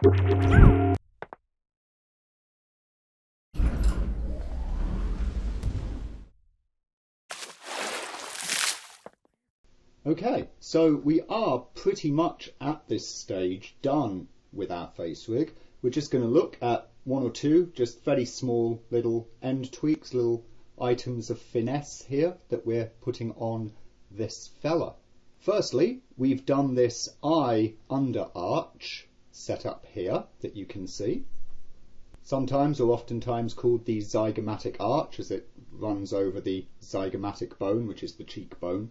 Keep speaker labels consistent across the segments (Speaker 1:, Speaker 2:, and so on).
Speaker 1: Okay, so we are pretty much at this stage done with our face rig. We're just going to look at one or two just very small little end tweaks, little items of finesse here that we're putting on this fella. Firstly, we've done this eye under arch setup here that you can see. Sometimes or oftentimes called the zygomatic arch, as it runs over the zygomatic bone, which is the cheekbone.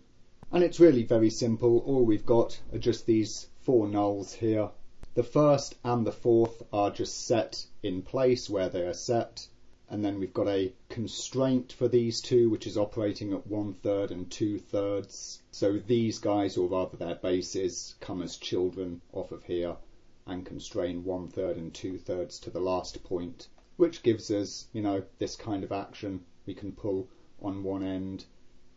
Speaker 1: And it's really very simple. All we've got are just these four nulls here. The first and the fourth are just set in place where they are set. And then we've got a constraint for these two, which is operating at 1/3 and 2/3. So these guys, or rather their bases, come as children off of here and constrain 1/3 and 2/3 to the last point, which gives us, this kind of action. We can pull on one end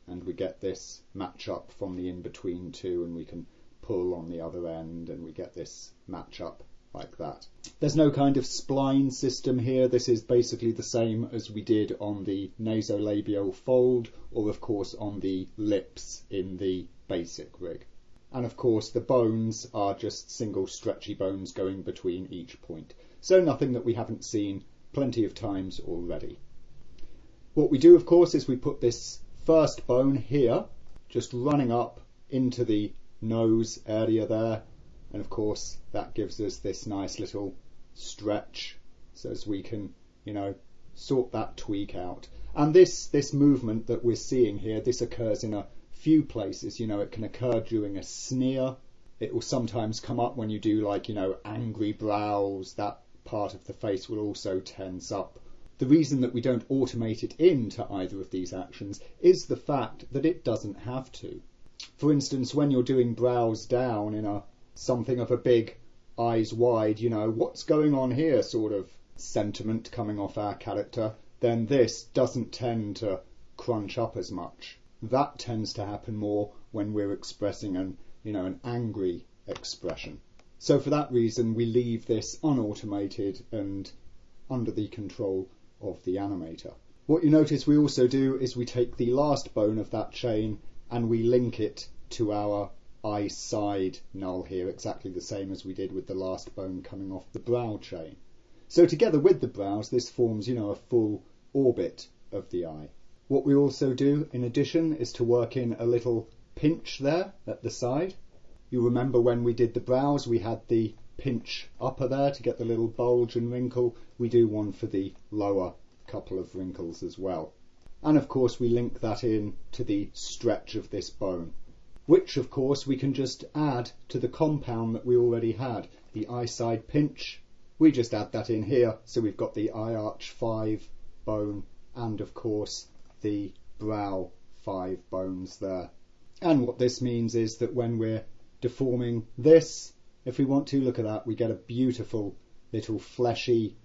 Speaker 1: and we get this match up from the in-between two, and we can pull on the other end and we get this match up like that. There's no kind of spline system here. This is basically the same as we did on the nasolabial fold, or of course on the lips in the basic rig. And of course the bones are just single stretchy bones going between each point. So nothing that we haven't seen plenty of times already. What we do, of course, is we put this first bone here, just running up into the nose area there, and of course that gives us this nice little stretch, so as we can, sort that tweak out. And this movement that we're seeing here, this occurs in a few places. It can occur during a sneer. It will sometimes come up when you do angry brows. That part of the face will also tense up. The reason that we don't automate it into either of these actions is the fact that it doesn't have to. For instance, when you're doing brows down in something of a big eyes wide, what's going on here sort of sentiment coming off our character, then this doesn't tend to crunch up as much. That tends to happen more when we're expressing an angry expression. So for that reason, we leave this unautomated and under the control of the animator. What you notice we also do is we take the last bone of that chain and we link it to our eye side null here, exactly the same as we did with the last bone coming off the brow chain. So together with the brows, this forms, a full orbit of the eye. What we also do in addition is to work in a little pinch there at the side. You remember when we did the brows, we had the pinch upper there to get the little bulge and wrinkle. We do one for the lower couple of wrinkles as well. And of course we link that in to the stretch of this bone, which of course we can just add to the compound that we already had, the eye side pinch. We just add that in here, so we've got the eye arch 5 bone and of course the brow 5 bones there. And what this means is that when we're deforming this, if we want to, look at that, we get a beautiful little fleshy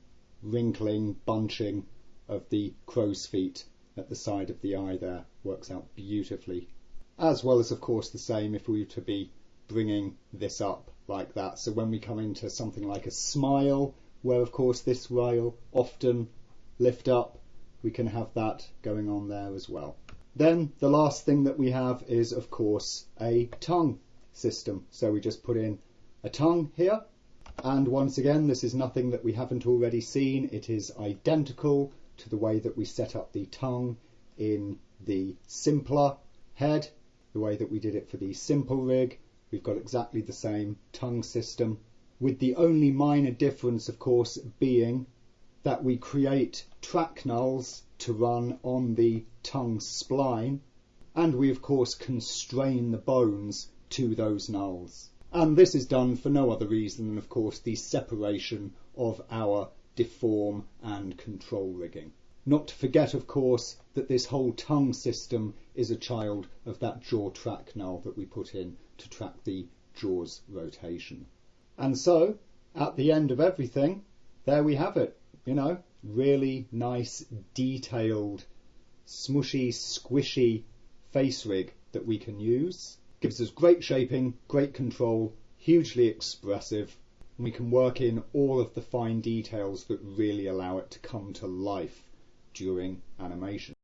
Speaker 1: wrinkling bunching of the crow's feet at the side of the eye there. Works out beautifully. As well as of course the same if we were to be bringing this up like that. So when we come into something like a smile, where of course this rail often lift up, we can have that going on there as well. Then the last thing that we have is of course a tongue system. So we just put in a tongue here, and once again this is nothing that we haven't already seen. It is identical to the way that we set up the tongue in the simpler head, the way that we did it for the simple rig. We've got exactly the same tongue system, with the only minor difference of course being that we create track nulls to run on the tongue spline, and we of course constrain the bones to those nulls. And this is done for no other reason than of course the separation of our deform and control rigging. Not to forget of course that this whole tongue system is a child of that jaw track null that we put in to track the jaw's rotation. And so at the end of everything, there we have it, really nice detailed smushy squishy face rig that we can use. Gives us great shaping, great control, hugely expressive, and we can work in all of the fine details that really allow it to come to life during animation.